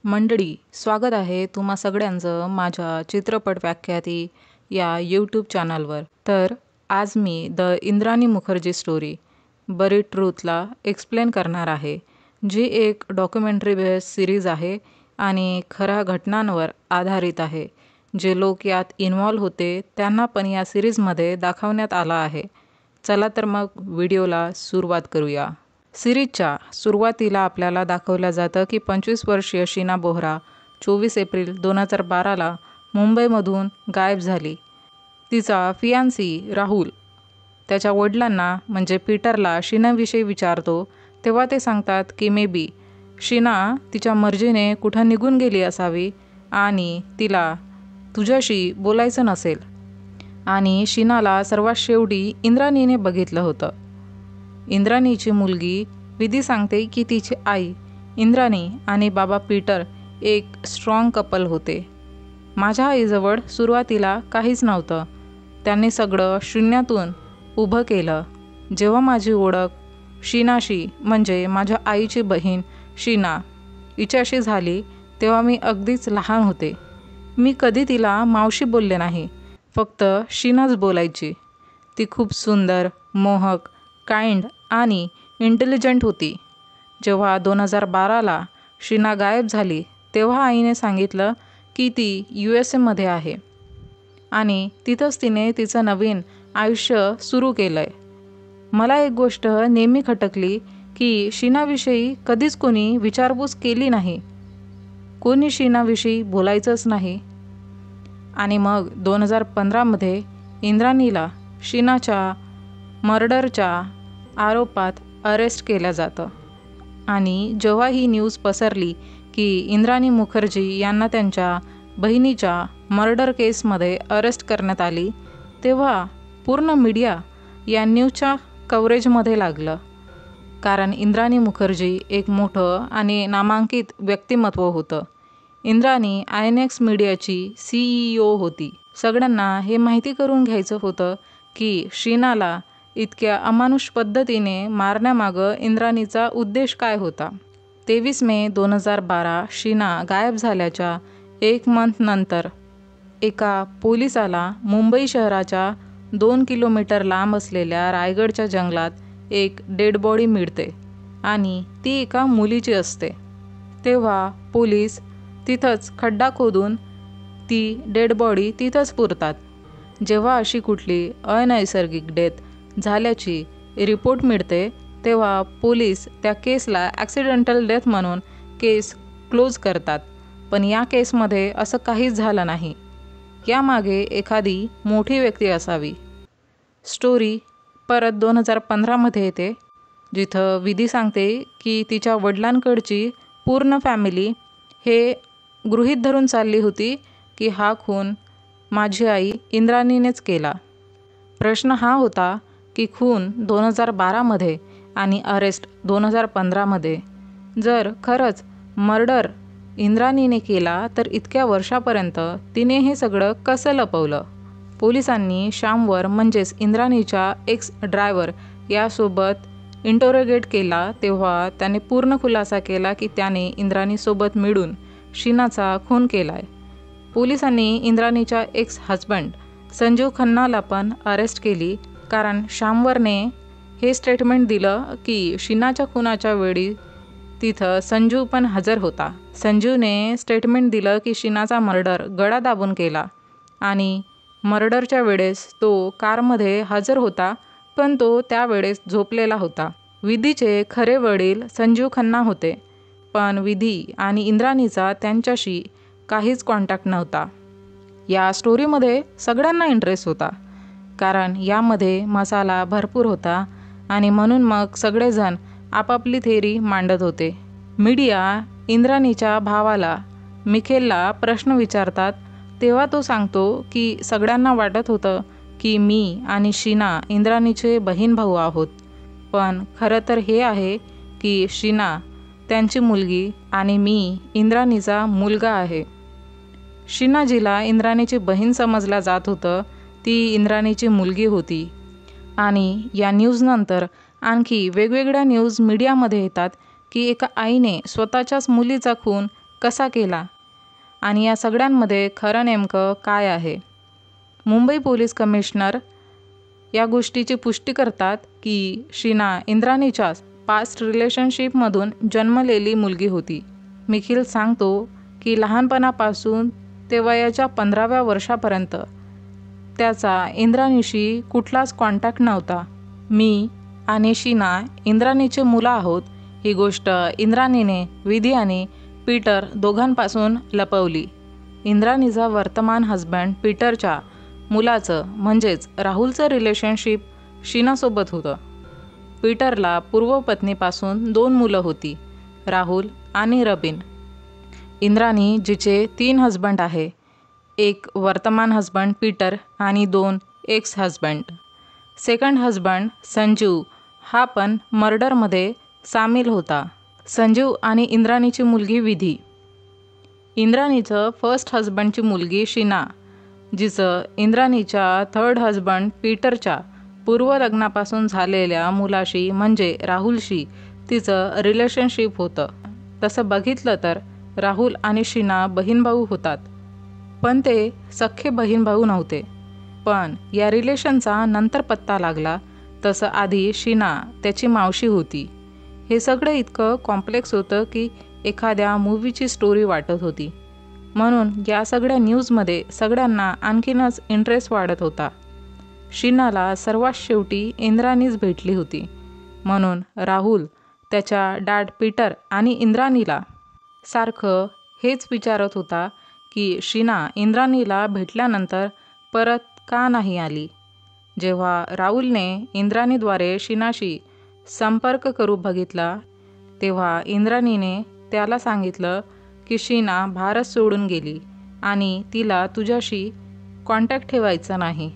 मंडळी, स्वागत आहे तुम्हा सगळ्यांचं माझ्या चित्रपट व्याख्याती या यूट्यूब चॅनलवर. तर आज मी the Indrani Mukherjee story buried ट्रूथला एक्सप्लेन करणार आहे, जी एक डॉक्युमेंटरी बेस्ड सिरीज आहे आणि खऱ्या घटनांवर आधारित आहे. जे लोक यात इन्व्हॉल्व होते त्यांना पण या सिरीजमध्ये दाखवण्यात आला आहे. चला तर मग व्हिडिओला सुरुवात करूया. सिरीजच्या सुरुवातीला आपल्याला दाखवलं जातं की 25 वर्षीय शीना बोहरा 24 एप्रिल 2012ला मुंबईमधून गायब झाली. तिचा फियांसी राहुल त्याच्या वडिलांना म्हणजे पीटरला शीनाविषयी विचारतो, तेव्हा ते सांगतात की मे बी शीना तिच्या मर्जीने कुठं निघून गेली असावी आणि तिला तुझ्याशी बोलायचं नसेल. आणि शीनाला सर्वात शेवटी इंद्राणीने बघितलं होतं. इंद्राणीची मुलगी विधी सांगते की तिची आई इंद्राणी आणि बाबा पीटर एक स्ट्रॉंग कपल होते. माझ्या आईजवळ सुरुवातीला काहीच नव्हतं. त्यांनी सगळं शून्यातून उभं केलं. जेव्हा माझी ओळख शीनाशी म्हणजे माझ्या आईची बहीण शीना हिच्याशी झाली तेव्हा मी अगदीच लहान होते. मी कधी तिला मावशी बोलले नाही, फक्त शीनाच बोलायची. ती खूप सुंदर, मोहक, काइंड आणि इंटेलिजंट होती. जेव्हा 2012ला शीना गायब झाली तेव्हा आईने सांगितलं की ती USA आहे आणि तिथंच तिने तिचं नवीन आयुष्य सुरू केलं आहे. मला एक गोष्ट नेहमी खटकली की शीनाविषयी कधीच कोणी विचारपूस केली नाही. कोणी शीनाविषयी बोलायचंच नाही. आणि मग 2015मध्ये इंद्राणीला शीनाच्या मर्डरच्या आरोपात अरेस्ट केलं जातं. आणि जेव्हा ही न्यूज पसरली की इंद्राणी मुखर्जी यांना त्यांच्या बहिणीच्या मर्डर केसमध्ये अरेस्ट करण्यात आली, तेव्हा पूर्ण मीडिया या न्यूजच्या कव्हरेजमध्ये लागलं. कारण इंद्राणी मुखर्जी एक मोठं आणि नामांकित व्यक्तिमत्व होतं. इंद्राणी INX मीडियाची CEO होती. सगळ्यांना हे माहिती करून घ्यायचं होतं की शीनाला इतक्या अमानुष पद्धतीने मारण्यामागं इंद्राणीचा उद्देश काय होता. 23 मे 2012 शीना गायब झाल्याच्या 1 मंथ नंतर एका पोलिसाला मुंबई शहराच्या 2 किलोमीटर लांब असलेल्या रायगडच्या जंगलात एक डेड बॉडी मिळते आणि ती एका मुलीची असते. तेव्हा पोलीस तिथंच खड्डा खोदून ती डेड बॉडी तिथंच पुरतात. जेव्हा अशी कुठली अनैसर्गिक डेथ झाल्याची रिपोर्ट मिळते तेव्हा पोलीस त्या केसला ॲक्सिडेंटल डेथ म्हणून केस क्लोज करतात. पण या केसमध्ये असं काहीच झालं नाही. यामागे एखादी मोठी व्यक्ती असावी. स्टोरी परत 2015मध्ये येते, जिथं विधी सांगते की तिच्या वडिलांकडची पूर्ण फॅमिली हे गृहीत धरून चालली होती की हा खून माझी आई इंद्राणीनेच केला. प्रश्न हा होता की खून 2012मध्ये आणि अरेस्ट 2015मध्ये. जर खरंच मर्डर इंद्राणीने केला तर इतक्या वर्षापर्यंत तिने हे सगळं कसं लपवलं. पोलिसांनी श्यामवर म्हणजेच इंद्राणीच्या एक्स ड्रायव्हर यासोबत इंटरोगेट केला तेव्हा त्याने पूर्ण खुलासा केला की त्याने इंद्राणीसोबत मिळून शीनाचा खून केलाय. पोलिसांनी इंद्राणीच्या एक्स हजबंड संजीव खन्नाला पण अरेस्ट केली, कारण श्यामवरने हे स्टेटमेंट दिलं की शीनाच्या खुनाच्या वेळी तिथं संजीव पण हजर होता. संजीवने स्टेटमेंट दिलं की शीनाचा मर्डर गळा दाबून केला आणि मर्डरच्या वेळेस तो कारमध्ये हजर होता, पण तो त्यावेळेस झोपलेला होता. विधीचे खरे वडील संजीव खन्ना होते, पण विधी आणि इंद्राणीचा त्यांच्याशी काहीच कॉन्टॅक्ट नव्हता. या स्टोरीमध्ये सगळ्यांना इंटरेस्ट होता, कारण यामध्ये मसाला भरपूर होता आणि म्हणून मग सगळेजण आपापली थेरी मांडत होते. मीडिया इंद्राणीच्या भावाला मिखेलला प्रश्न विचारतात तेव्हा तो सांगतो की सगळ्यांना वाटत होतं की मी आणि शीना इंद्राणीचे बहीण भाऊ आहोत, पण खरं तर हे आहे की शीना त्यांची मुलगी आणि मी इंद्राणीचा मुलगा आहे. शीना जिला इंद्राणीची बहीण समजला जात होतं ती इंद्राणीची मुलगी होती. आणि या न्यूजनंतर आणखी वेगवेगळ्या न्यूज मीडियामध्ये येतात की एका आईने स्वतःच्याच मुलीचा खून कसा केला आणि या सगळ्यांमध्ये खरं नेमकं काय आहे? मुंबई पोलीस कमिशनर या गोष्टीची पुष्टी करतात की शीना इंद्राणीच्या पास्ट रिलेशनशिपमधून जन्मलेली मुलगी होती. निखिल सांगतो की लहानपणापासून ते वयाच्या 15व्या वर्षापर्यंत त्याचा इंद्राणीशी कुठलाच कॉन्टॅक्ट नव्हता. मी आणि शीना इंद्राणीचे मुलं आहोत ही गोष्ट इंद्राणीने विधी आणि पीटर दोघांपासून लपवली. इंद्राणीचा वर्तमान हजबंड पीटरच्या मुलाचं म्हणजेच राहुलचं रिलेशनशिप शीनासोबत होतं. पीटरला पूर्वपत्नीपासून 2 मुलं होती, राहुल आणि रबिन. इंद्राणी जिचे 3 हजबंड आहे, एक वर्तमान हजबंड पीटर आणि 2 x husband. Second husband Sanjeev हा पण मर्डरमध्ये सामील होता. संजीव आणि इंद्राणीची मुलगी विधी. इंद्राणीचं फर्स्ट हजबंडची मुलगी शीना, जिचं इंद्राणीच्या थर्ड हजबंड पीटरच्या पूर्वलग्नापासून झालेल्या मुलाशी म्हणजे राहुलशी तिचं रिलेशनशिप होतं. तसं बघितलं तर राहुल आणि शीना बहीणभाऊ होतात, पण ते सख्खे बहीणभाऊ नव्हते. पण या रिलेशनचा नंतर पत्ता लागला तसं आधी शीना त्याची मावशी होती. हे सगळं इतकं कॉम्प्लेक्स होतं की एखाद्या मूवीची स्टोरी वाटत होती. म्हणून या सगळ्या न्यूजमध्ये सगळ्यांना आणखीनच इंटरेस्ट वाढत होता. शीनाला सर्वात शेवटी इंद्राणीच भेटली होती. म्हणून राहुल त्याच्या डॅड पीटर आणि इंद्राणीला सारखं हेच विचारत होता की शीना इंद्राणीला भेटल्यानंतर परत का नाही आली. जेव्हा राहुलने इंद्राणीद्वारे शीनाशी संपर्क करू बघितला तेव्हा इंद्राणीने त्याला सांगितलं की शीना भारत सोडून गेली आणि तिला तुझ्याशी कॉन्टॅक्ट ठेवायचा नाही.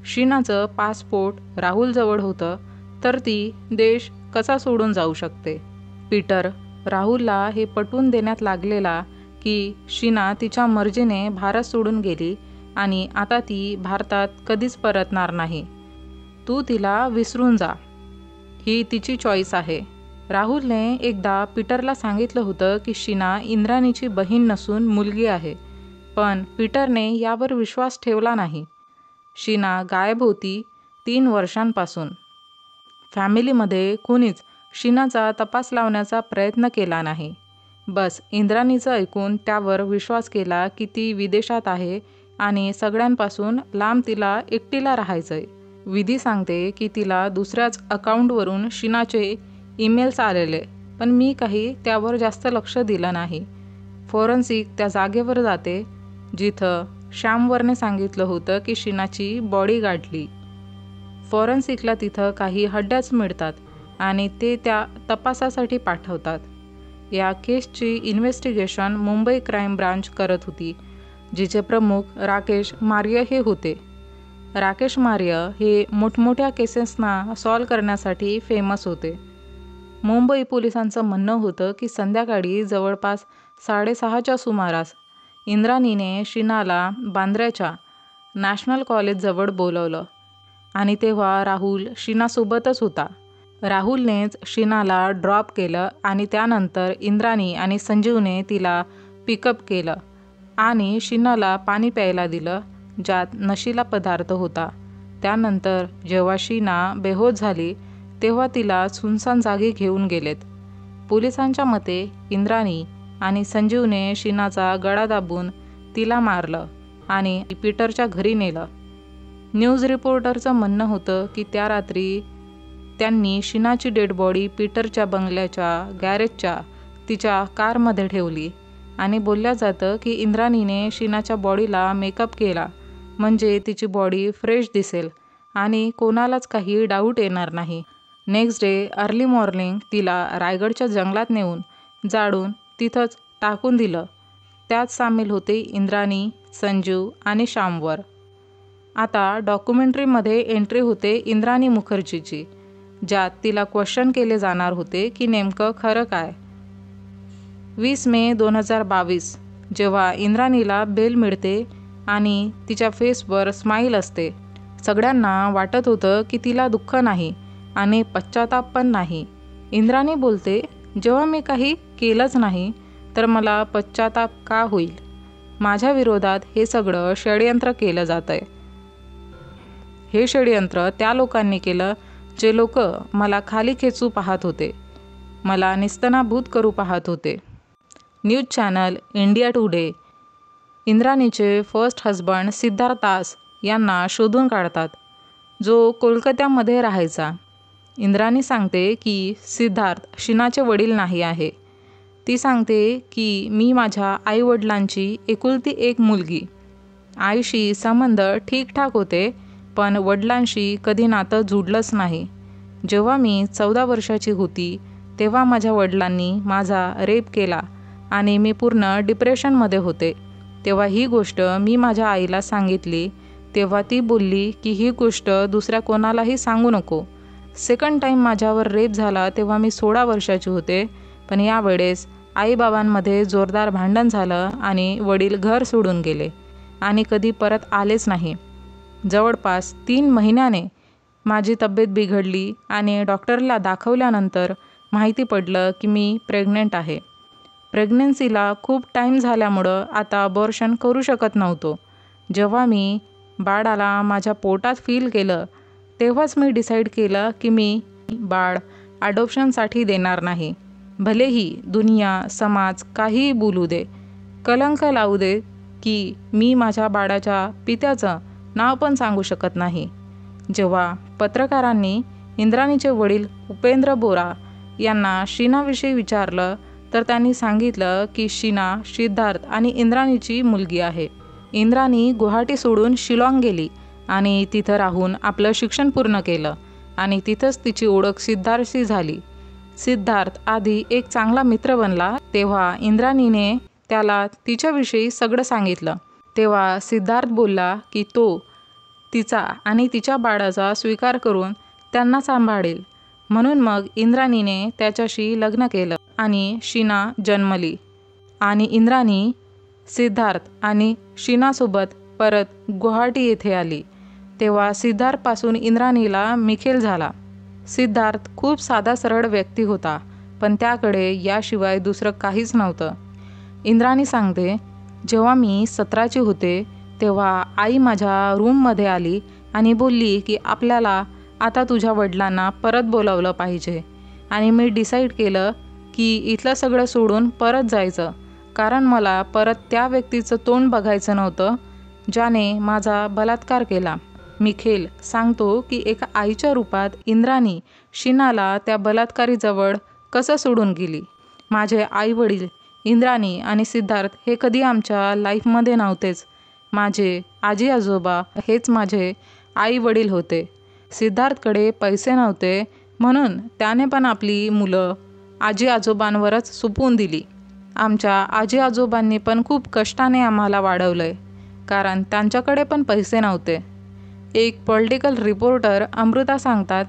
शीनाचं पासपोर्ट राहुलजवळ होतं तर ती देश कसा सोडून जाऊ शकते. पीटर राहुलला हे पटवून देण्यात लागलेला की शीना तिच्या मर्जीने भारत सोडून गेली आणि आता ती भारतात कधीच परतणार नाही. तू तिला विसरून जा, ही तिची चॉईस आहे. राहुलने एकदा पीटरला सांगितलं होतं की शीना इंद्राणीची बहीण नसून मुलगी आहे, पण पीटरने यावर विश्वास ठेवला नाही. शीना गायब होती 3 वर्षांपासून. फॅमिलीमध्ये कोणीच शीनाचा तपास लावण्याचा प्रयत्न केला नाही. बस इंद्राणीचं ऐकून त्यावर विश्वास केला की ती विदेशात आहे आणि सगळ्यांपासून लांब तिला एकटीला राहायचंय. विधी सांगते की तिला दुसऱ्याच अकाउंटवरून शीनाचे ईमेल्स आलेले, पण मी काही त्यावर जास्त लक्ष दिलं नाही. फॉरेन्सिक त्या जागेवर जाते जिथं श्यामवरने सांगितलं होतं की शीनाची बॉडी गाडली. फॉरेन्सिकला तिथं काही हड्ड्याच मिळतात आणि ते त्या तपासासाठी पाठवतात. या केसची इन्व्हेस्टिगेशन मुंबई क्राईम ब्रांच करत होती, जिचे प्रमुख राकेश मार्य हे होते. राकेश मार्य हे मोठमोठ्या केसेसना सॉल्व करण्यासाठी फेमस होते. मुंबई पोलिसांचं म्हणणं होतं की संध्याकाळी जवळपास 6:30च्या सुमारास इंद्राणीने शीनाला बांद्र्याच्या नॅशनल कॉलेजजवळ बोलवलं आणि तेव्हा राहुल शीनासोबतच होता. राहुलनेच शीनाला ड्रॉप केलं आणि त्यानंतर इंद्राणी आणि संजीवने तिला पिकअप केलं आणि शीनाला पाणी प्यायला दिलं ज्यात नशीला पदार्थ होता. त्यानंतर जेव्हा शीना बेहोश झाली तेव्हा तिला सुनसान जागी घेऊन गेलेत. पोलिसांच्या मते इंद्राणी आणि संजीवने शीनाचा गळा दाबून तिला मारलं आणि पीटरच्या घरी नेलं. न्यूज रिपोर्टरचं म्हणणं होतं की त्या रात्री त्यांनी शीनाची डेड बॉडी पीटरच्या बंगल्याच्या गॅरेजच्या तिच्या कारमध्ये ठेवली आणि बोललं जातं की इंद्राणीने शीनाच्या बॉडीला मेकअप केला म्हणजे तिची बॉडी फ्रेश दिसेल आणि कोणालाच काही डाऊट येणार नाही. नेक्स्ट डे अर्ली मॉर्निंग तिला रायगडच्या जंगलात नेऊन जाळून तिथंच टाकून दिलं. त्यात सामील होते इंद्राणी, संजीव आणि श्यामवर. आता डॉक्युमेंटरीमध्ये एंट्री होते इंद्राणी मुखर्जीची, ज्यात तिला क्वेश्चन केले जाणार होते की नेमकं खरं काय. 20 मे 2022 जेव्हा इंद्राणीला बेल मिळते आणि तिच्या फेसवर स्माईल असते, सगळ्यांना वाटत होतं की तिला दुःख नाही आणि पश्चाताप पण नाही. इंद्राणी बोलते, जेव्हा मी काही केलंच नाही तर मला पश्चाताप का होईल? माझ्या विरोधात हे सगळं षडयंत्र केलं जात आहे. हे षडयंत्र त्या लोकांनी केलं जे लोक मला खाली खेचू पाहत होते, मला निस्तनाभूत करू पाहत होते. न्यूज चॅनल इंडिया टुडे इंद्राणीचे फर्स्ट हजबंड सिद्धार्थ दास यांना शोधून काढतात, जो कोलकात्यामध्ये राहायचा. इंद्राणी सांगते की सिद्धार्थ शीनाचे वडील नाही आहे. ती सांगते की मी माझ्या आईवडिलांची एकुलती एक मुलगी. आईशी संबंध ठीकठाक होते, पण वडिलांशी कधी नातं जुडलंच नाही. जेव्हा मी 14 वर्षाची होती तेव्हा माझ्या वडिलांनी माझा रेप केला आणि मी पूर्ण डिप्रेशनमध्ये होते. तेव्हा ही गोष्ट मी माझ्या आईला सांगितली. तेव्हा ती बोलली की ही गोष्ट दुसऱ्या कोणालाही सांगू नको. सेकंड टाईम माझ्यावर रेप झाला तेव्हा मी 16 वर्षाची होते, पण यावेळेस आईबाबांमध्ये जोरदार भांडण झालं आणि वडील घर सोडून गेले आणि कधी परत आलेच नाही. जवळपास 3 महिन्याने माझी तब्येत बिघडली आणि डॉक्टरला दाखवल्यानंतर माहिती पडलं की मी प्रेग्नंट आहे. प्रेग्नन्सीला खूप टाईम झाल्यामुळं आता अबॉर्शन करू शकत नव्हतो. जेव्हा मी बाळाला माझ्या पोटात फील केलं तेव्हाच मी डिसाईड केलं की मी बाळ अडॉप्शनसाठी देणार नाही. भलेही दुनिया समाज काहीही बोलू दे, कलंक लावू दे की मी माझ्या बाळाच्या पित्याचं नाव पण सांगू शकत नाही. जेव्हा पत्रकारांनी इंद्राणीचे वडील उपेंद्र बोरा यांना शीनाविषयी विचारलं तर त्यांनी सांगितलं की शीना सिद्धार्थ आणि इंद्राणीची मुलगी आहे. इंद्राणी गुवाहाटी सोडून शिलाँग गेली आणि तिथं राहून आपलं शिक्षण पूर्ण केलं आणि तिथंच तिची ओळख सिद्धार्थशी झाली. सिद्धार्थ आधी एक चांगला मित्र बनला. तेव्हा इंद्राणीने त्याला तिच्याविषयी सगळं सांगितलं. तेव्हा सिद्धार्थ बोलला की तो तिचा आणि तिच्या बाळाचा स्वीकार करून त्यांना सांभाळेल. म्हणून मग इंद्राणीने त्याच्याशी लग्न केलं आणि शीना जन्मली. आणि इंद्राणी सिद्धार्थ आणि शीनासोबत परत गुवाहाटी येथे आली. तेव्हा सिद्धार्थपासून इंद्राणीला मिखेल झाला. सिद्धार्थ खूप साधा सरळ व्यक्ती होता, पण त्याकडे याशिवाय दुसरं काहीच नव्हतं. इंद्राणी सांगते, जेव्हा मी 17ची होते तेव्हा आई माझ्या रूममध्ये आली आणि बोलली की आपल्याला आता तुझ्या वडिलांना परत बोलावलं पाहिजे. आणि मी डिसाईड केलं की इथलं सगळं सोडून परत जायचं, कारण मला परत त्या व्यक्तीचं तोंड बघायचं नव्हतं ज्याने माझा बलात्कार केला. मिखेल सांगतो की एका आईच्या रूपात इंद्राणी शीनाला त्या बलात्कारीजवळ कसं सोडून गेली. माझे आईवडील इंद्राणी आणि सिद्धार्थ हे कधी आमच्या लाईफमध्ये नव्हतेच. माझे आजी आजोबा हेच माझे आईवडील होते. सिद्धार्थकडे पैसे नव्हते म्हणून त्याने पण आपली मुलं आजी आजोबांवरच सोपवून दिली. आमच्या आजी आजोबांनी पण खूप कष्टाने आम्हाला वाढवलं आहे, कारण त्यांच्याकडे पण पैसे नव्हते. एक पॉलिटिकल रिपोर्टर अमृता सांगतात,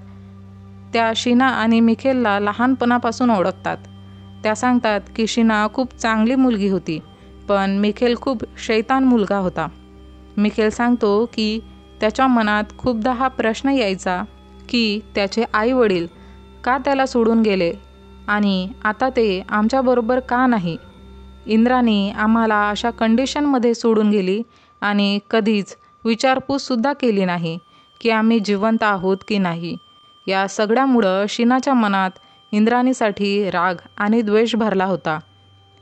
त्या शीना आणि मिखेलला लहानपणापासून ओळखतात. त्या सांगतात की शीना खूप चांगली मुलगी होती, पण मिखेल खूप शैतान मुलगा होता. मिखेल सांगतो की त्याच्या मनात खूपदा हा प्रश्न यायचा की त्याचे आईवडील का त्याला सोडून गेले आणि आता ते आमच्याबरोबर का नाही. इंद्राणी आम्हाला अशा कंडिशनमध्ये सोडून गेली आणि कधीच विचारपूससुद्धा केली नाही की आम्ही जिवंत आहोत की नाही. या सगळ्यामुळं शीनाच्या मनात इंद्राणीसाठी राग आणि द्वेष भरला होता,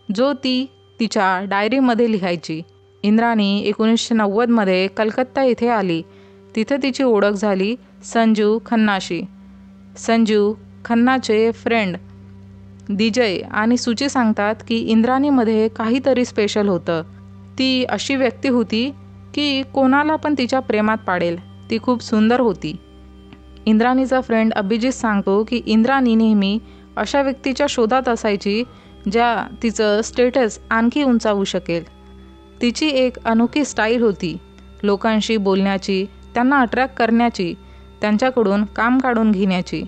जो ती तिच्या डायरीमध्ये लिहायची. इंद्राणी 1990मध्ये कलकत्ता येथे आली. तिथे तिची ओळख झाली संजू खन्नाशी. संजू खन्नाचे फ्रेंड दिजय आणि सुची सांगतात की इंद्राणीमध्ये काहीतरी स्पेशल होतं. ती अशी व्यक्ती होती की कोणाला पण तिच्या प्रेमात पाडेल. ती खूप सुंदर होती. इंद्राणीचा फ्रेंड अभिजित सांगतो की इंद्राणी नेहमी अशा व्यक्तीच्या शोधात असायची ज्या तिचं स्टेटस आणखी उंचावू शकेल. तिची एक अनोखी स्टाईल होती लोकांशी बोलण्याची, त्यांना अट्रॅक्ट करण्याची, त्यांच्याकडून काम काढून घेण्याची.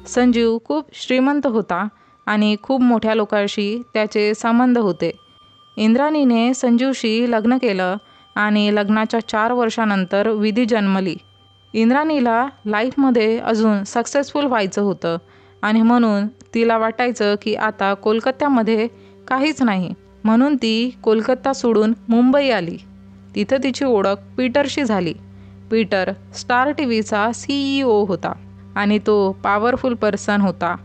संजीव खूप श्रीमंत होता आणि खूप मोठ्या लोकांशी त्याचे संबंध होते. इंद्राणीने संजीवशी लग्न केलं आणि लग्नाच्या 4 वर्षानंतर विधी जन्मली. इंद्राणीला लाईफमध्ये अजून सक्सेसफुल व्हायचं होतं आणि म्हणून तिला वाटायचं की आता कोलकात्यामध्ये काहीच नाही. म्हणून ती कोलकाता सोडून मुंबई आली. तिथं तिची ओळख पीटरशी झाली. पीटर स्टार टीव्हीचा CEO होता आणि तो पॉवरफुल पर्सन होता,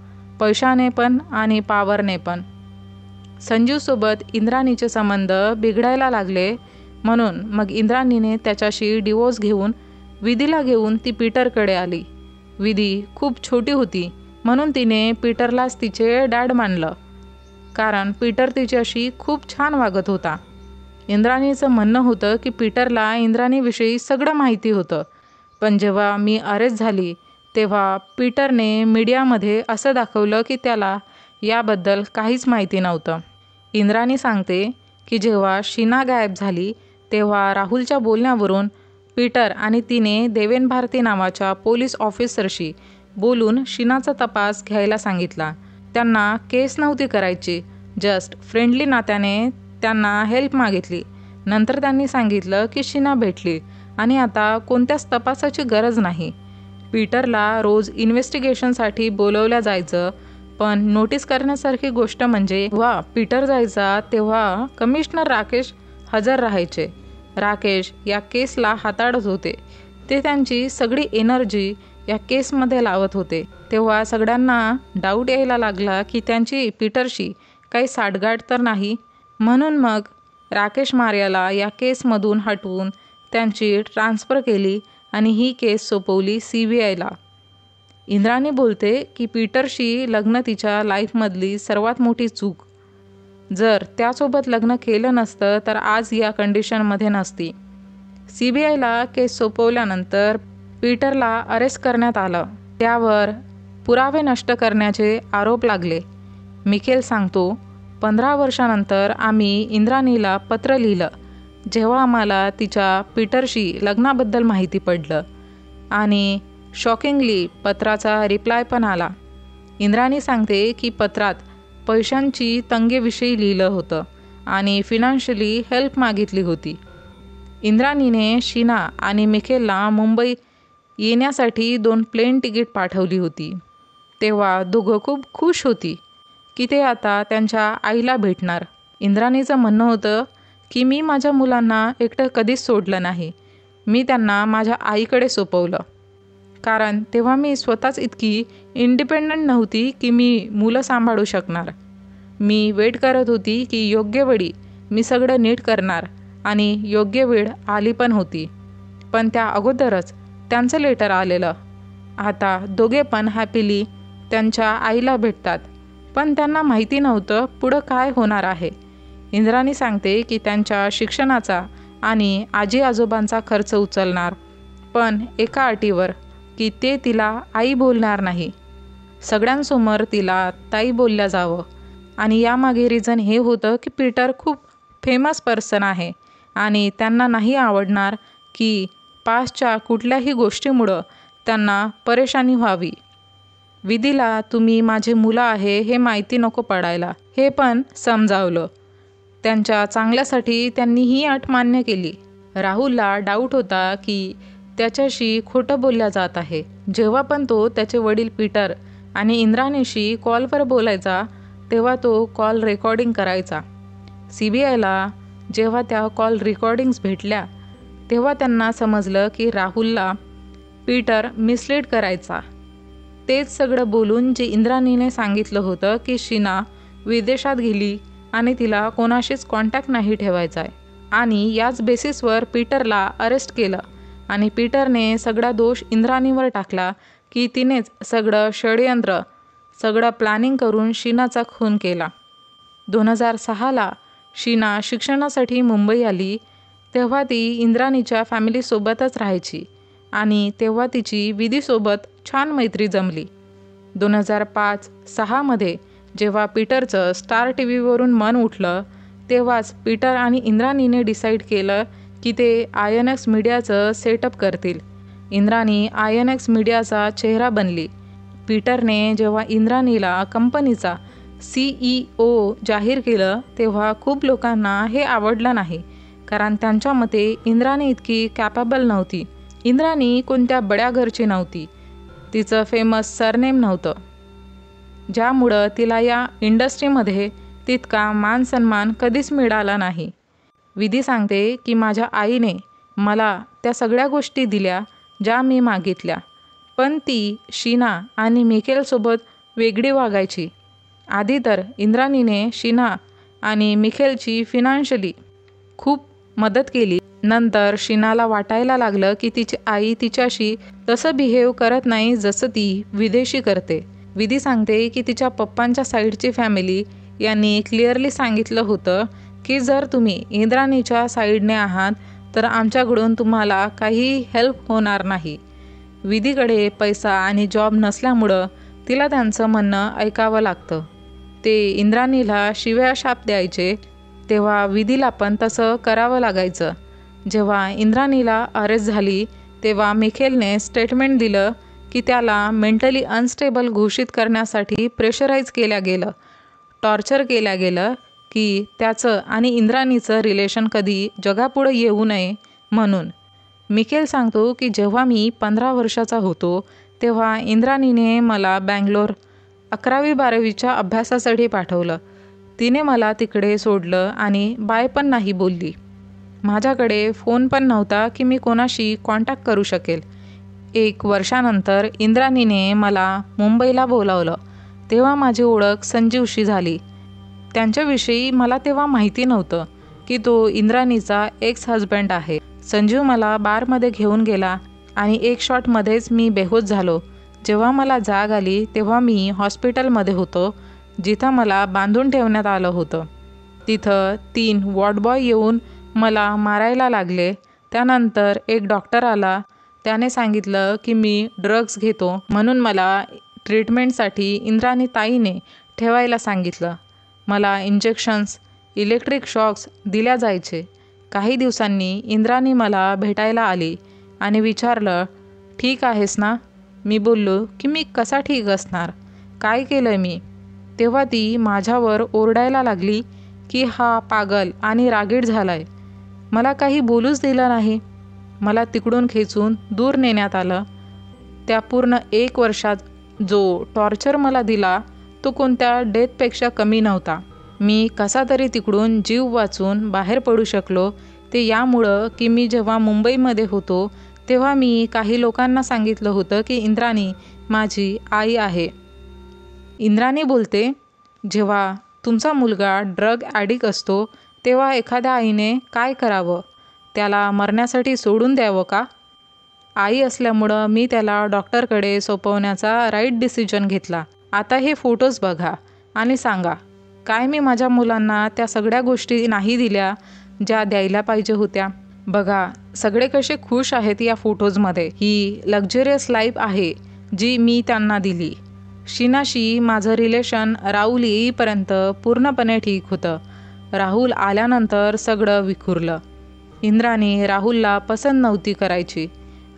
पैशाने पण आणि पॉवरने पण. संजूसोबत इंद्राणीचे संबंध बिघडायला लागले. म्हणून मग इंद्राणीने त्याच्याशी डिवोर्स घेऊन विधीला घेऊन ती पीटरकडे आली. विधी खूप छोटी होती म्हणून तिने पीटरलाच तिचे डॅड मानलं, कारण पीटर तिच्याशी खूप छान वागत होता. इंद्राणीचं म्हणणं होतं की पीटरला इंद्राणीविषयी सगळं माहिती होतं. पण जेव्हा मी अरेस्ट झाली तेव्हा पीटरने मीडियामध्ये असं दाखवलं की त्याला याबद्दल काहीच माहिती नव्हतं. इंद्राणी सांगते की जेव्हा शीना गायब झाली तेव्हा राहुलच्या बोलण्यावरून पीटर आणि तिने देवेन भारती नावाच्या पोलीस ऑफिसरशी बोलून शीनाचा तपास घ्यायला सांगितला. त्यांना केस नव्हती करायची, जस्ट फ्रेंडली नात्याने त्यांना हेल्प मागितली. नंतर त्यांनी सांगितलं की शीना भेटली आणि आता कोणत्याच तपासाची गरज नाही. पीटरला रोज इन्व्हेस्टिगेशनसाठी बोलवल्या जायचं. पण नोटीस करण्यासारखी गोष्ट म्हणजे जेव्हा पीटर जायचा तेव्हा कमिशनर राकेश हजर राहायचे. राकेश या केसला हाताळत होते. ते त्यांची सगळी एनर्जी या केसमध्ये लावत होते. तेव्हा सगळ्यांना डाऊट यायला लागला की त्यांची पीटरशी काही साठगाठ तर नाही. म्हणून मग राकेश मार्याला या केसमधून हटवून त्यांची ट्रान्सफर केली आणि ही केस सोपवली CBIला. इंद्राणी बोलते की पीटरशी लग्न तिच्या लाईफमधली सर्वात मोठी चूक. जर त्यासोबत लग्न केलं नसतं तर आज या कंडिशनमध्ये नसती. CBIला केस सोपवल्यानंतर पीटरला अरेस्ट करण्यात आलं. त्यावर पुरावे नष्ट करण्याचे आरोप लागले. मिखेल सांगतो, 15 वर्षानंतर आम्ही इंद्राणीला पत्र लिहिलं जेव्हा आम्हाला तिच्या पीटरशी लग्नाबद्दल माहिती पडलं आणि शॉकिंगली पत्राचा रिप्लाय पण आला. इंद्राणी सांगते की पत्रात पैशांची तंगीविषयी लिहिलं होतं आणि फिनान्शियली हेल्प मागितली होती. इंद्राणीने शीना आणि मिखेलला मुंबई येण्यासाठी 2 प्लेन तिकीट पाठवली होती. तेव्हा दोघं खूप खुश होती की ते आता त्यांच्या आईला भेटणार. इंद्राणीचं म्हणणं होतं की मी माझ्या मुलांना एकटं कधीच सोडलं नाही. मी त्यांना माझ्या आईकडे सोपवलं, कारण तेव्हा मी स्वतःच इतकी इंडिपेंडंट नव्हती की मी मुलं सांभाळू शकणार. मी वेट करत होती की योग्य वेळी मी सगळं नीट करणार आणि योग्य वेळ आली पण होती. पण त्या अगोदरच त्यांचं लेटर आलेलं. आता दोघे पण हॅपीली त्यांच्या आईला भेटतात. पण त्यांना माहिती नव्हतं पुढं काय होणार आहे. इंद्राणी सांगते की त्यांच्या शिक्षणाचा आणि आजी आजोबांचा खर्च उचलणार, पण एका अटीवर की ते तिला आई बोलणार नाही. सगळ्यांसमोर तिला ताई बोलल्या जावं. आणि यामागे रिझन हे होतं की पीटर खूप फेमस पर्सन आहे आणि त्यांना नाही आवडणार की पास्टच्या कुठल्याही गोष्टीमुळं त्यांना परेशानी व्हावी. विधीला तुम्ही माझे मुलं आहे हे माहिती नको पडायला, हे पण समजावलं. त्यांच्या चांगल्यासाठी त्यांनी ही अट मान्य केली. राहुलला डाऊट होता की त्याच्याशी खोटं बोलल्या जात आहे. जेव्हा पण तो त्याचे वडील पीटर आणि इंद्राणीशी कॉलवर बोलायचा तेव्हा तो कॉल रेकॉर्डिंग करायचा. CBIला जेव्हा त्या कॉल रेकॉर्डिंग्स भेटल्या तेव्हा त्यांना समजलं की राहुलला पीटर मिसलीड करायचा. तेच सगळं बोलून जे इंद्राणीने सांगितलं होतं की शीना विदेशात गेली आणि तिला कोणाशीच कॉन्टॅक्ट नाही ठेवायचा आहे. आणि याच बेसिसवर पीटरला अरेस्ट केलं आणि पीटरने सगळा दोष इंद्राणीवर टाकला की तिनेच सगळं षडयंत्र, सगळं प्लॅनिंग करून शीनाचा खून केला. 2006ला शीना शिक्षणासाठी मुंबई आली. तेव्हा ती इंद्राणीच्या फॅमिलीसोबतच राहायची आणि तेव्हा तिची विधीसोबत छान मैत्री जमली. 2005-06मध्ये जेव्हा पीटरचं स्टार टीव्हीवरून मन उठलं तेव्हाच पीटर आणि इंद्राणीने डिसाईड केलं की ते INX मीडियाचं सेटअप करतील. इंद्राणी INX मीडियाचा चेहरा बनली. पीटरने जेव्हा इंद्राणीला कंपनीचा CEO जाहीर केलं तेव्हा खूप लोकांना हे आवडलं नाही, कारण त्यांच्या मते इंद्राणी इतकी कॅपेबल नव्हती. इंद्राणी कोणत्या बड्या घरची नव्हती. तिचं फेमस सरनेम नव्हतं, ज्यामुळं तिला या इंडस्ट्रीमध्ये तितका मान सन्मान कधीच मिळाला नाही. विधी सांगते की माझ्या आईने मला त्या सगळ्या गोष्टी दिल्या ज्या मी मागितल्या, पण ती शीना आणि मिखेलसोबत वेगळी वागायची. आधी तर इंद्राणीने शीना आणि मिखेलची फिनान्शियली खूप मदत केली. नंतर शीनाला वाटायला लागलं की तिची आई तिच्याशी तसं बिहेव करत नाही जसं ती विदेशी करते. विधी सांगते की तिच्या पप्पांच्या साईडची फॅमिली यांनी क्लिअरली सांगितलं होतं की जर तुम्ही इंद्राणीच्या साईडने आहात तर आमच्याकडून तुम्हाला काही हेल्प होणार नाही. विधीकडे पैसा आणि जॉब नसल्यामुळं तिला त्यांचं म्हणणं ऐकावं लागतं. ते इंद्राणीला शिव्या शाप द्यायचे तेव्हा विधीला पण तसं करावं लागायचं. जेव्हा इंद्राणीला अरेस्ट झाली तेव्हा मिखेलने स्टेटमेंट दिलं की त्याला मेंटली अनस्टेबल घोषित करण्यासाठी प्रेशराईज केल्या गेलं, टॉर्चर केल्या गेलं की त्याचं आणि इंद्राणीचं रिलेशन कधी जगापुढं येऊ नये म्हणून. मिखेल सांगतो की जेव्हा मी 15 वर्षाचा होतो तेव्हा इंद्राणीने मला बँगलोर 11वी-12वीच्या अभ्यासासाठी पाठवलं. तिने मला तिकडे सोडलं आणि बाय पण नाही बोलली. माझ्याकडे फोन पण नव्हता की मी कोणाशी कॉन्टॅक्ट करू शकेल. 1 वर्षानंतर इंद्राणीने मला मुंबईला बोलावलं. तेव्हा माझी ओळख संजीवशी झाली. त्यांच्याविषयी मला तेव्हा माहिती नव्हतं की तो इंद्राणीचा एक्स हजबंड आहे. संजीव मला बारमध्ये घेऊन गेला आणि एक शॉटमध्येच मी बेहोश झालो. जेव्हा मला जाग आली तेव्हा मी हॉस्पिटलमध्ये होतो जिथं मला बांधून ठेवण्यात आलं होतं. तिथं 3 वॉर्डबॉय येऊन मला मारायला लागले. त्यानंतर एक डॉक्टर आला. त्याने सांगितलं की मी ड्रग्ज घेतो म्हणून मला ट्रीटमेंटसाठी इंद्राणी ताईने ठेवायला सांगितलं. मला इंजेक्शन्स, इलेक्ट्रिक शॉक्स दिल्या जायचे. काही दिवसांनी इंद्राणी मला भेटायला आली आणि विचारलं, ठीक आहेस ना? मी बोललो की मी कसा ठीक असणार, काय केलं मी? तेव्हा ती माझ्यावर ओरडायला लागली की हा पागल आणि रागीट झालाय. मला काही बोलूच दिलं नाही. मला तिकडून खेचून दूर नेण्यात आलं. त्या पूर्ण 1 वर्षात जो टॉर्चर मला दिला तो कोणत्या डेथपेक्षा कमी नव्हता. मी कसा तरी तिकडून जीव वाचून बाहेर पडू शकलो ते यामुळं की मी जेव्हा मुंबईमध्ये होतो तेव्हा मी काही लोकांना सांगितलं होतं की इंद्राणी माझी आई आहे. इंद्राणी बोलते, जेव्हा तुमचा मुलगा ड्रग ॲडिक्ट असतो तेव्हा एखाद्या आईने काय करावं? त्याला मरण्यासाठी सोडून द्यावं का? आई असल्यामुळं मी त्याला डॉक्टरकडे सोपवण्याचा राईट डिसिजन घेतला. आता हे फोटोज बघा आणि सांगा, काय मी माझ्या मुलांना त्या सगळ्या गोष्टी नाही दिल्या ज्या द्यायला पाहिजे होत्या? बघा सगळे कसे खुश आहेत या फोटोजमध्ये. ही लक्झरियस लाईफ आहे जी मी त्यांना दिली. शीनाशी माझं रिलेशन राहुल येईपर्यंत पूर्णपणे ठीक होतं. राहुल आल्यानंतर सगळं विखुरलं. इंद्राणी राहुलला पसंत नव्हती करायची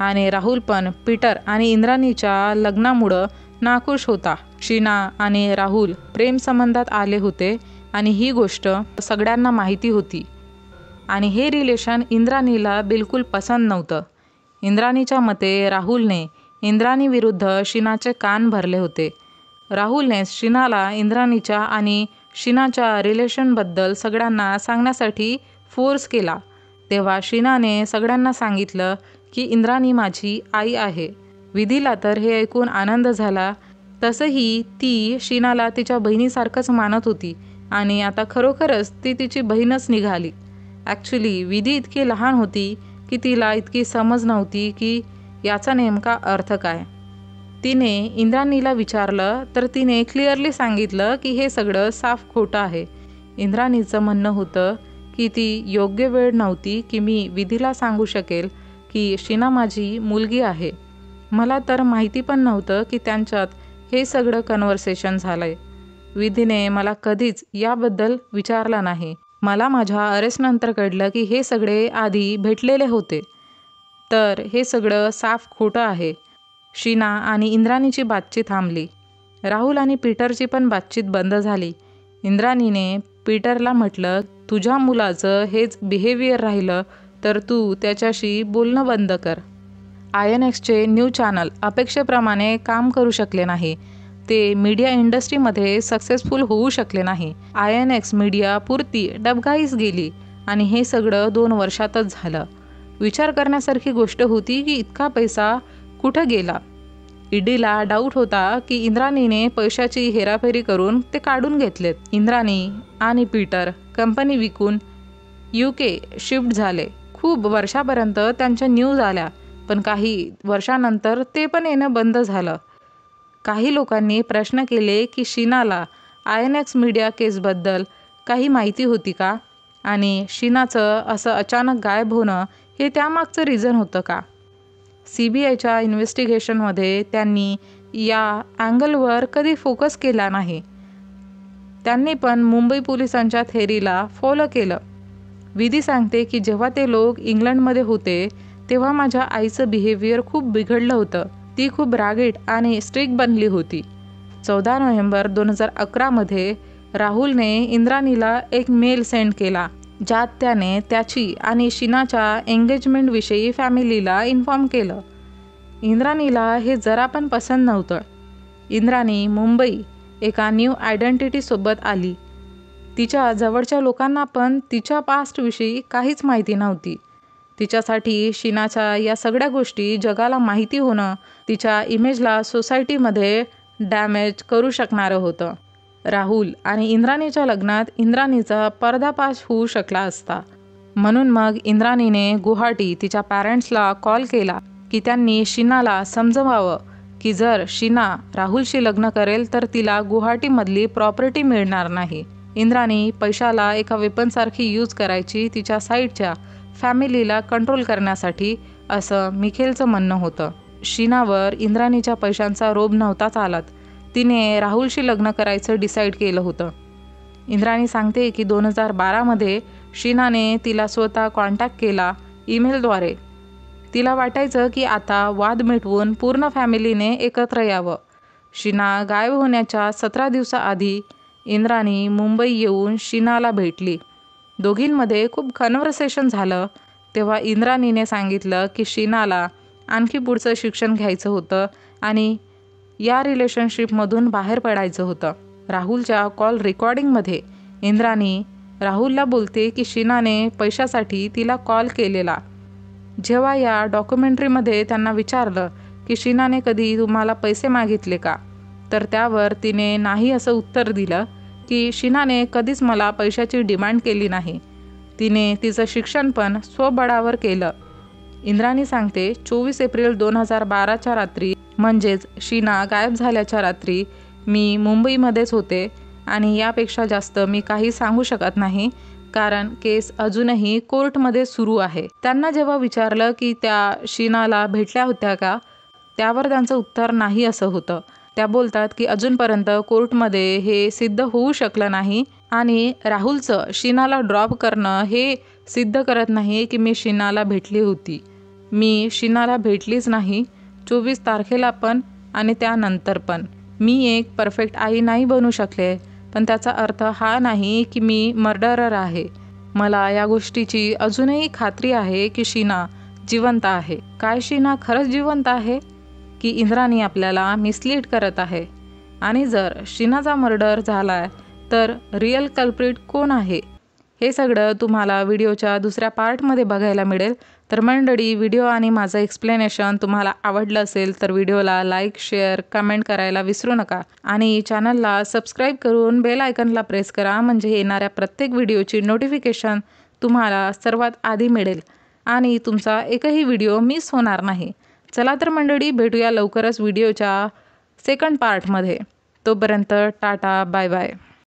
आणि राहुल पण पीटर आणि इंद्राणीच्या लग्नामुळं नाखुश होता. शीना आणि राहुल प्रेमसंबंधात आले होते आणि ही गोष्ट सगळ्यांना माहिती होती आणि हे रिलेशन इंद्राणीला बिलकुल पसंत नव्हतं. इंद्राणीच्या मते राहुलने इंद्राणीविरुद्ध शीनाचे कान भरले होते. राहुलने शीनाला इंद्राणीच्या आणि शीनाच्या रिलेशनबद्दल सगळ्यांना सांगण्यासाठी फोर्स केला. तेव्हा शीनाने सगळ्यांना सांगितलं की इंद्राणी माझी आई आहे. विधीला तर हे ऐकून आनंद झाला. तसंही ती शीनाला तिच्या बहिणीसारखंच मानत होती आणि आता खरोखरच ती तिची बहीणच निघाली. ॲक्च्युली विधी इतकी लहान होती की तिला इतकी समज नव्हती की याचा नेमका अर्थ काय. तिने इंद्राणीला विचारलं तर तिने क्लिअरली सांगितलं की हे सगळं साफ खोटं आहे. इंद्राणीचं म्हणणं होतं की ती योग्य वेळ नव्हती की मी विधीला सांगू शकेल की शीना माझी मुलगी आहे. मला तर माहिती पण नव्हतं की त्यांच्यात हे सगळं कन्व्हर्सेशन झालं आहे. विधीने मला कधीच याबद्दल विचारलं नाही. मला माझ्या अरेस्टनंतर कळलं की हे सगळे आधी भेटलेले होते. तर हे सगळं साफ खोटं आहे. शीना आणि इंद्राणीची बातचीत थांबली. राहुल आणि पीटरची पण बातचीत बंद झाली. इंद्राणीने पीटरला म्हटलं, तुझ्या मुलाचं हेच बिहेवियर राहिलं तर तू त्याच्याशी बोलणं बंद कर. INXचे न्यूज चॅनल अपेक्षेप्रमाणे काम करू शकले नाही. ते मीडिया इंडस्ट्रीमध्ये सक्सेसफुल होऊ शकले नाही. INX मीडिया पुरती डबघाईस गेली आणि हे सगळं 2 वर्षातच झालं. विचार करण्यासारखी गोष्ट होती की इतका पैसा कुठं गेला. ईडीला डाऊट होता की इंद्राणीने पैशाची हेराफेरी करून ते काढून घेतलेत. इंद्राणी आणि पीटर कंपनी विकून UK शिफ्ट झाले. खूप वर्षापर्यंत त्यांच्या न्यूज आल्या, पण काही वर्षानंतर ते पण येणं बंद झालं. काही लोकांनी प्रश्न केले की शीनाला INX मीडिया केसबद्दल काही माहिती होती का, आणि शीनाचं असं अचानक गायब होणं हे त्यामागचं रिझन होतं का. CBIच्या इन्व्हेस्टिगेशनमध्ये त्यांनी या अँगलवर कधी फोकस केला नाही. त्यांनी पण मुंबई पोलिसांच्या थेरीला फॉलो केलं. विधी सांगते की जेव्हा ते लोक इंग्लंडमध्ये होते तेव्हा माझ्या आईचं बिहेवियर खूप बिघडलं होतं. ती खूप रागीट आणि स्ट्रिक्ट बनली होती. 14 नोव्हेंबर 2011मध्ये राहुलने इंद्राणीला एक मेल सेंड केला, ज्यात त्याने त्याची आणि शीनाच्या एंगेजमेंटविषयी फॅमिलीला इन्फॉर्म केलं. इंद्राणीला हे जरा पण पसंत नव्हतं. इंद्राणी मुंबई एका न्यू आयडेंटिटीसोबत आली. तिच्या जवळच्या लोकांना पण तिच्या पास्टविषयी काहीच माहिती नव्हती. तिच्यासाठी शीनाच्या या सगळ्या गोष्टी जगाला माहिती होणं तिच्या इमेजला सोसायटीमध्ये डॅमेज करू शकणारं होतं. राहुल आणि इंद्राणीच्या लग्नात इंद्राणीचा पर्दाफाश होऊ शकला असता. म्हणून मग इंद्राणीने गुवाहाटी तिच्या पॅरेंट्सला कॉल केला की त्यांनी शीनाला समजवावं की जर शीना राहुलशी लग्न करेल तर तिला गुवाहाटीमधली प्रॉपर्टी मिळणार नाही. इंद्राणी पैशाला एका वेपनसारखी यूज करायची तिच्या साईडच्या फॅमिलीला कंट्रोल करण्यासाठी, असं मिखेलचं म्हणणं होतं. शीनावर इंद्राणीच्या पैशांचा रोब नव्हता चालत. तिने राहुलशी लग्न करायचं डिसाईड केलं होतं. इंद्राणी सांगते की 2012मध्ये शीनाने तिला स्वतः कॉन्टॅक्ट केला ईमेलद्वारे. तिला वाटायचं की आता वाद मिटवून पूर्ण फॅमिलीने एकत्र यावं. शीना गायब होण्याच्या 17 दिवसाआधी इंद्राणी मुंबई येऊन शीनाला भेटली. दोघींमध्ये खूप कन्व्हर्सेशन झालं. तेव्हा इंद्राणीने सांगितलं की शीनाला आणखी पुढचं शिक्षण घ्यायचं होतं आणि या रिलेशनशिपमधून बाहेर पडायचं होतं. राहुलच्या कॉल रेकॉर्डिंगमध्ये इंद्राणी राहुलला बोलते की शीनाने पैशासाठी तिला कॉल केलेला. जेव्हा या डॉक्युमेंटरीमध्ये त्यांना विचारलं की शीनाने कधी तुम्हाला पैसे मागितले का, तर त्यावर तिने नाही असं उत्तर दिलं की शीनाने कधीच मला पैशाची डिमांड केली नाही. तिने तिचं शिक्षण पण स्वबळावर केलं. इंद्राणी सांगते 24 एप्रिल 2012च्या रात्री, म्हणजेच शीना गायब झाल्याच्या रात्री मी मुंबईमध्येच होते आणि यापेक्षा जास्त मी काही सांगू शकत नाही, कारण केस अजूनही कोर्टमध्ये सुरू आहे. त्यांना जेव्हा विचारलं की त्या शीनाला भेटल्या होत्या का, त्यावर त्यांचं उत्तर नाही असं होतं. त्या बोलतात की अजूनपर्यंत कोर्टमध्ये हे सिद्ध होऊ शकलं नाही आणि राहुलचं शीनाला ड्रॉप करणं हे सिद्ध करत नाही की मी शीनाला भेटली होती. मी शीनाला भेटलीच नाही 24 तारखेला पण आणि त्यानंतर पण. मी एक परफेक्ट आई नाही बनू शकले, पण त्याचा अर्थ हा नाही की मी मर्डरर आहे. मला या गोष्टीची अजूनही खात्री आहे की शीना जिवंत आहे. काय शीना खरंच जिवंत आहे की इंद्राणी आपल्याला मिसलीड करत आहे? आणि जर शीनाचा मर्डर झालाय तर रिअल कल्प्रिट कोण आहे? हे सगळं तुम्हाला व्हिडिओच्या दुसऱ्या पार्टमध्ये बघायला मिळेल. तर मंडळी, व्हिडिओ आणि माझं एक्सप्लेनेशन तुम्हाला आवडलं असेल तर व्हिडिओला लाईक, शेअर, कमेंट करायला विसरू नका आणि चॅनलला सबस्क्राईब करून बेल आयकनला प्रेस करा, म्हणजे येणाऱ्या प्रत्येक व्हिडिओची नोटिफिकेशन तुम्हाला सर्वात आधी मिळेल आणि तुमचा एकही व्हिडिओ मिस होणार नाही. चला तर मंडळी, भेटूया लवकरच व्हिडिओच्या सेकंड पार्टमध्ये. तोपर्यंत टाटा, बाय बाय.